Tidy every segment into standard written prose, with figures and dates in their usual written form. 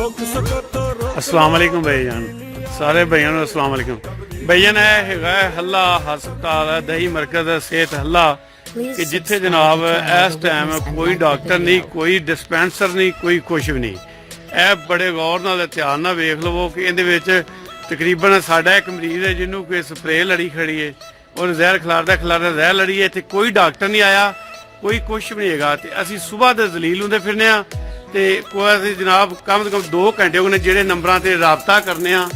अस्सलाम वालेकुम भाईजान, सारे भाइयों ਨੂੰ अस्सलाम वालेकुम। भाईजान ਇਹ ਹੈਗਾ ਹੱਲਾ ਹਸਪਤਾਲ ਹੈ, ਦਹੀ ਮਰਕਜ਼ ਹੈ, ਸਿਹਤ ਹੱਲਾ ਕਿ ਜਿੱਥੇ ਜਨਾਬ ਇਸ ਟਾਈਮ ਕੋਈ ਡਾਕਟਰ ਨਹੀਂ, ਕੋਈ ਡਿਸਪੈਂਸਰ ਨਹੀਂ, ਕੋਈ ਕੁਛ ਵੀ ਨਹੀਂ। ਇਹ ਬੜੇ ਗੌਰ ਨਾਲ ਧਿਆਨ ਨਾਲ ਵੇਖ ਲਵੋ ਕਿ ਇਹਦੇ ਵਿੱਚ ਤਕਰੀਬਨ ਸਾਡਾ ਇੱਕ ਮਰੀਜ਼ ਹੈ ਜਿਹਨੂੰ ਕੋਈ ਸਪਰੇਅ ਲੜੀ ਖੜੀ ਹੈ ਔਰ ਜ਼ਹਿਰ ਖਿਲਾਰਦਾ ਜ਼ਹਿਰ ਲੜੀ ਹੈ। ਇੱਥੇ ਕੋਈ ਡਾਕਟਰ ਨਹੀਂ ਆਇਆ, ਕੋਈ ਕੁਛ ਵੀ ਨਹੀਂ ਹੈਗਾ। ਤੇ ਅਸੀਂ ਸਵੇਰ ਦੇ ਜ਼ਲੀਲ ਹੁੰਦੇ ਫਿਰਨੇ ਆ ਤੇ ਕੋਈ ਅਸੀਂ ਜਨਾਬ ਕਮ ਤੋਂ ਕਮ 2 ਘੰਟੇ ਹੋ ਗਏ ਜਿਹੜੇ ਨੰਬਰਾਂ ਤੇ ਰਾਬਤਾ ਕਰਨੇ ਆ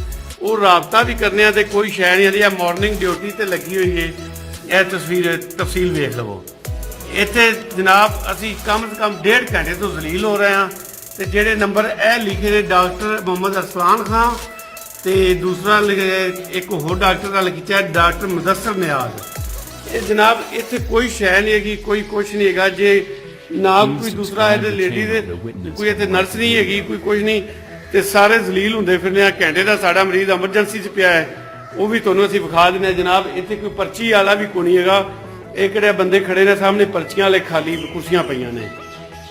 ਉਹ ਰਾਬਤਾ ਵੀ ਕਰਨੇ ਆ ਤੇ ਕੋਈ ਸ਼ੈ ਨਹੀਂ ਆਉਂਦੀ। ਆ ਮਾਰਨਿੰਗ ਡਿਊਟੀ ਤੇ ਲੱਗੀ ਹੋਈ ਹੈ। ਇਹ ਤਫਸੀਲ ਵੇਖ ਲਵੋ। ਇੱਥੇ ਜਨਾਬ ਅਸੀਂ ਕਮ ਤੋਂ ਕਮ 1.5 ਘੰਟੇ ਤੋਂ ਜ਼ਲੀਲ ਹੋ ਰਹੇ ਹਾਂ ਤੇ ਜਿਹੜੇ ਨੰਬਰ ਇਹ ਲਿਖੇ ਨੇ ਡਾਕਟਰ ਮੁਹੰਮਦ ਅਰਸਲਾਨ ਖਾਨ ਤੇ ਦੂਸਰਾ ਇੱਕ ਹੋਰ ਡਾਕਟਰ ਦਾ ਲਿਖਿਆ ਡਾਕਟਰ ਮੁਦੱਸਰ ਨਿਆਜ਼। ਇਹ ਜਨਾਬ ਇੱਥੇ ਕੋਈ ਸ਼ੈ ਨਹੀਂ ਹੈਗੀ, ਕੋਈ ਕੁਛ ਨਹੀਂ ਹੈਗਾ। ਜੇ ਨਾ ਕੋਈ ਦੂਸਰਾ ਇਹਦੇ ਲੇਡੀ ਦੇ ਕੋਈ ਇੱਥੇ ਨਰਸ ਨਹੀਂ ਹੈਗੀ, ਕੋਈ ਕੁਛ ਨਹੀਂ ਤੇ ਸਾਰੇ ਜ਼ਲੀਲ ਹੁੰਦੇ ਫਿਰਨੇ ਆ। ਘੰਟੇ ਦਾ ਸਾਡਾ ਮਰੀਜ਼ ਐਮਰਜੈਂਸੀ 'ਚ ਪਿਆ ਹੈ, ਉਹ ਵੀ ਤੁਹਾਨੂੰ ਅਸੀਂ ਵਿਖਾ ਦਿੰਦੇ ਹਾਂ ਜਨਾਬ। ਇੱਥੇ ਕੋਈ ਪਰਚੀ ਵਾਲਾ ਵੀ ਕੋਈ ਨਹੀਂ ਹੈਗਾ। ਇਹ ਕਿਹੜੇ ਬੰਦੇ ਖੜੇ ਨੇ ਸਾਹਮਣੇ ਪਰਚੀਆਂ ਵਾਲੇ ਖਾਲੀ ਕੁਰਸੀਆਂ ਪਈਆਂ ਨੇ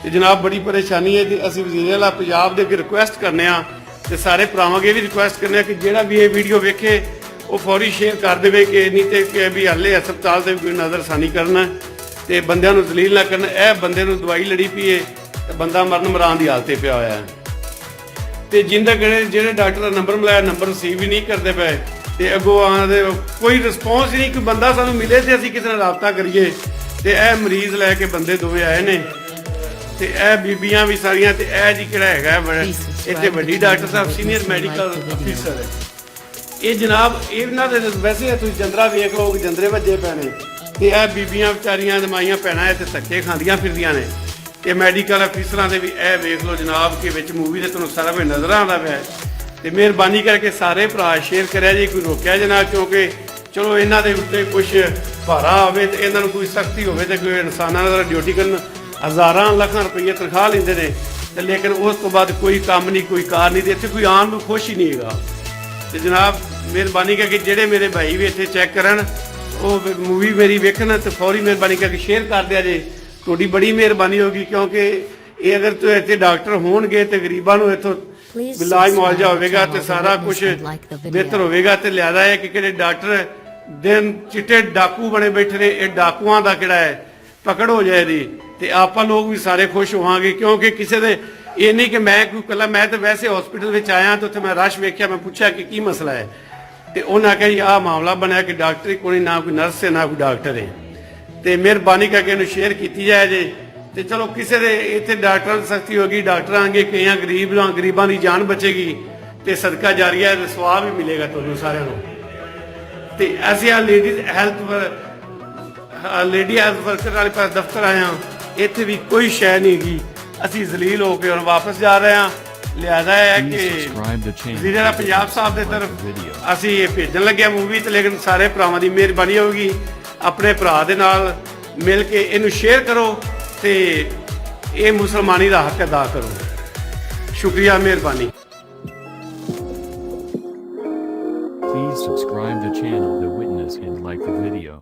ਤੇ ਜਨਾਬ ਬੜੀ ਪਰੇਸ਼ਾਨੀ ਹੈ। ਤੇ ਅਸੀਂ ਵਜ਼ੀਰ ਆਲਾ ਪੰਜਾਬ ਦੇ ਅੱਗੇ ਰਿਕੁਐਸਟ ਕਰਨੇ ਆ ਤੇ ਸਾਰੇ ਭਰਾਵਾਂ ਅੱਗੇ ਵੀ ਰਿਕੁਐਸਟ ਕਰਨੇ ਆ ਕਿ ਜਿਹੜਾ ਵੀ ਇਹ ਵੀਡੀਓ ਵੇਖੇ ਉਹ ਫੌਰੀ ਸ਼ੇਅਰ ਕਰ ਦੇਵੇ ਕਿ ਨਹੀਂ ਤੇ ਕਿ ਵੀ ਹਾਲੇ ਹਸਪਤਾਲ ਤੇ ਕੋਈ ਨਜ਼ਰਸਾਨੀ ਕਰਨਾ ਤੇ ਬੰਦਿਆਂ ਨੂੰ ਦਲੀਲ ਨਾ ਕਰਨਾ। ਇਹ ਬੰਦੇ ਨੂੰ ਦਵਾਈ ਲੜੀ ਪਈ ਹੈ ਤੇ ਬੰਦਾ ਮਰਨ ਮਰਾਨ ਦੀ ਹਾਲਤ 'ਤੇ ਪਿਆ ਹੋਇਆ ਹੈ ਤੇ ਜਿੰਦਾ ਜਿਹੜੇ ਡਾਕਟਰ ਦਾ ਨੰਬਰ ਮਿਲਾਇਆ ਨੰਬਰ ਰਿਸੀਵ ਹੀ ਨਹੀਂ ਕਰਦੇ ਪਏ ਤੇ ਅੱਗੋਂ ਆਉਂਦੇ ਕੋਈ ਰਿਸਪੌਂਸ ਹੀ ਨਹੀਂ। ਕੋਈ ਬੰਦਾ ਸਾਨੂੰ ਮਿਲੇ ਤੇ ਅਸੀਂ ਕਿਸੇ ਨਾਲ ਰਾਬਤਾ ਕਰੀਏ। ਤੇ ਇਹ ਮਰੀਜ਼ ਲੈ ਕੇ ਬੰਦੇ ਦੋਵੇਂ ਆਏ ਨੇ ਤੇ ਇਹ ਬੀਬੀਆਂ ਵੀ ਸਾਰੀਆਂ ਤੇ ਇਹ ਜੀ ਕਿਹੜਾ ਹੈਗਾ ਇੱਥੇ ਵੱਡੀ ਡਾਕਟਰ ਸਾਹਿਬ ਸੀਨੀਅਰ ਮੈਡੀਕਲ ਅਫੀਸਰ ਹੈ। ਇਹ ਜਨਾਬ ਇਹਨਾਂ ਦੇ ਵੈਸੇ ਤੁਸੀਂ ਜੰਦਰਾ ਵੇਖ ਲਓ ਜੰਦਰੇ ਵੱਜੇ ਪਏ ਨੇ ਤੇ ਇਹ ਬੀਬੀਆਂ ਵਿਚਾਰੀਆਂ ਦਮਾਈਆਂ ਪੈਣਾ ਇੱਥੇ ਧੱਕੇ ਖਾਂਦੀਆਂ ਫਿਰਦੀਆਂ ਨੇ ਤੇ ਮੈਡੀਕਲ ਅਫੀਸਰਾਂ ਦੇ ਵੀ ਇਹ ਵੇਖ ਲਓ ਜਨਾਬ ਕਿ ਵਿੱਚ ਮੂਵੀ ਦੇ ਤੁਹਾਨੂੰ ਸਾਰਾ ਕੁਝ ਨਜ਼ਰ ਆਉਂਦਾ ਪਿਆ। ਤੇ ਮਿਹਰਬਾਨੀ ਕਰਕੇ ਸਾਰੇ ਭਰਾ ਸ਼ੇਅਰ ਕਰਿਆ ਜੀ, ਕੋਈ ਰੋਕਿਆ ਜਨਾ ਕਿਉਂਕਿ ਚਲੋ ਇਹਨਾਂ ਦੇ ਉੱਤੇ ਕੁਝ ਭਾਰਾ ਹੋਵੇ ਤੇ ਇਹਨਾਂ ਨੂੰ ਕੋਈ ਸਖਤੀ ਹੋਵੇ ਤੇ ਕੋਈ ਇਨਸਾਨਾਂ ਦਾ ਡਿਊਟੀ ਕਰਨ ਹਜ਼ਾਰਾਂ ਲੱਖਾਂ ਰੁਪਏ ਤਨਖਾਹ ਲੈਂਦੇ ਨੇ ਤੇ ਲੇਕਿਨ ਉਸ ਤੋਂ ਬਾਅਦ ਕੋਈ ਕੰਮ ਨਹੀਂ, ਕੋਈ ਕਾਰ ਨਹੀਂ ਤੇ ਇੱਥੇ ਕੋਈ ਆਉਣ ਨੂੰ ਖੁਸ਼ ਹੀ ਨਹੀਂ ਹੈਗਾ। ਤੇ ਜਨਾਬ ਮਿਹਰਬਾਨੀ ਕਰਕੇ ਜਿਹੜੇ ਮੇਰੇ ਭਾਈ ਵੀ ਇੱਥੇ ਚੈੱਕ ਕਰਨ ਉਹ ਮੂਵੀ ਮੇਰੀ ਵੇਖਣ ਤੇ ਫੌਰੀ ਮਿਹਰਬਾਨੀ ਕਰਕੇ ਸ਼ੇਅਰ ਕਰ ਦਿਆ ਜੇ, ਤੁਹਾਡੀ ਬੜੀ ਮਿਹਰਬਾਨੀ ਹੋਗੀ। ਕਿਉਂਕਿ ਇਹ ਅਗਰ ਤੋਂ ਇੱਥੇ ਡਾਕਟਰ ਹੋਣਗੇ ਤੇ ਗਰੀਬਾਂ ਨੂੰ ਇੱਥੋਂ ਇਲਾਜ ਮੁਆਵਜ਼ਾ ਹੋਵੇਗਾ ਤੇ ਸਾਰਾ ਕੁਝ ਬਿਹਤਰ ਹੋਵੇਗਾ। ਤੇ ਲਿਆਦਾ ਹੈ ਕਿ ਕਿਹੜੇ ਡਾਕਟਰ ਦਿਨ ਚਿੱਟੇ ਡਾਕੂ ਬਣੇ ਬੈਠੇ ਨੇ, ਇਹ ਡਾਕੂਆਂ ਦਾ ਕਿਹੜਾ ਹੈ ਪਕੜ ਹੋ ਜਾਏ ਦੀ ਤੇ ਆਪਾਂ ਲੋਕ ਵੀ ਸਾਰੇ ਖੁਸ਼ ਹੋਵਾਂਗੇ। ਕਿਉਂਕਿ ਕਿਸੇ ਦੇ ਇਹ ਨਹੀਂ ਕਿ ਮੈਂ ਕੋਈ ਇਕੱਲਾ, ਮੈਂ ਤਾਂ ਵੈਸੇ ਹਸਪੀਟਲ ਵਿੱਚ ਆਇਆ ਤਾਂ ਉੱਥੇ ਮੈਂ ਰਸ਼ ਵੇਖਿਆ, ਮੈਂ ਪੁੱਛਿਆ ਕਿ ਕੀ ਮਸਲਾ ਹੈ ਤੇ ਉਹਨਾਂ ਕਿਹਾ ਜੀ ਆਹ ਮਾਮਲਾ ਬਣਿਆ ਕਿ ਡਾਕਟਰ ਕੋਈ ਨਾ ਕੋਈ ਨਰਸ ਹੈ ਨਾ ਕੋਈ ਡਾਕਟਰ ਹੈ। ਤੇ ਮਿਹਰਬਾਨੀ ਕਰਕੇ ਇਹਨੂੰ ਸ਼ੇਅਰ ਕੀਤੀ ਜਾਏ ਜੇ ਤੇ ਚਲੋ ਕਿਸੇ ਦੇ ਇੱਥੇ ਡਾਕਟਰਾਂ ਦੀ ਸਖਤੀ ਹੋਗੀ, ਡਾਕਟਰ ਆਂਗੇ ਕਈਆਂ ਗਰੀਬਾਂ ਦੀ ਜਾਨ ਬਚੇਗੀ ਤੇ ਸਦਕਾ ਜਾਰੀਆ ਸਵਾਬ ਵੀ ਮਿਲੇਗਾ ਤੁਹਾਨੂੰ ਸਾਰਿਆਂ ਨੂੰ। ਤੇ ਅਸੀਂ ਆ ਲੇਡੀ ਹੈਲਥ ਵਰਕਰ ਵਾਲੇ ਪਾਸ ਦਫ਼ਤਰ ਆਏ ਹਾਂ, ਇੱਥੇ ਵੀ ਕੋਈ ਸ਼ੈ ਨਹੀਂ ਹੈਗੀ। ਅਸੀਂ ਜ਼ਲੀਲ ਹੋ ਕੇ ਹੁਣ ਵਾਪਸ ਜਾ ਰਹੇ ਹਾਂ। ਲਿਆਦਾ ਹੈ ਕਿ ਵਜ਼ੀਰ ਆਲਾ ਪੰਜਾਬ ਸਾਹਿਬ ਦੇ ਤਰਫ ਅਸੀਂ ਇਹ ਭੇਜਣ ਲੱਗੇ ਮੂਵੀ ਤੇ ਲੇਕਿਨ ਸਾਰੇ ਭਰਾਵਾਂ ਦੀ ਮਿਹਰਬਾਨੀ ਹੋਊਗੀ ਆਪਣੇ ਭਰਾ ਦੇ ਨਾਲ ਮਿਲ ਕੇ ਇਹਨੂੰ ਸ਼ੇਅਰ ਕਰੋ ਤੇ ਇਹ ਮੁਸਲਮਾਨੀ ਦਾ ਹੱਕ ਅਦਾ ਕਰੋ। ਸ਼ੁਕਰੀਆ, ਮਿਹਰਬਾਨੀ। Please subscribe the channel The Witness and like the video.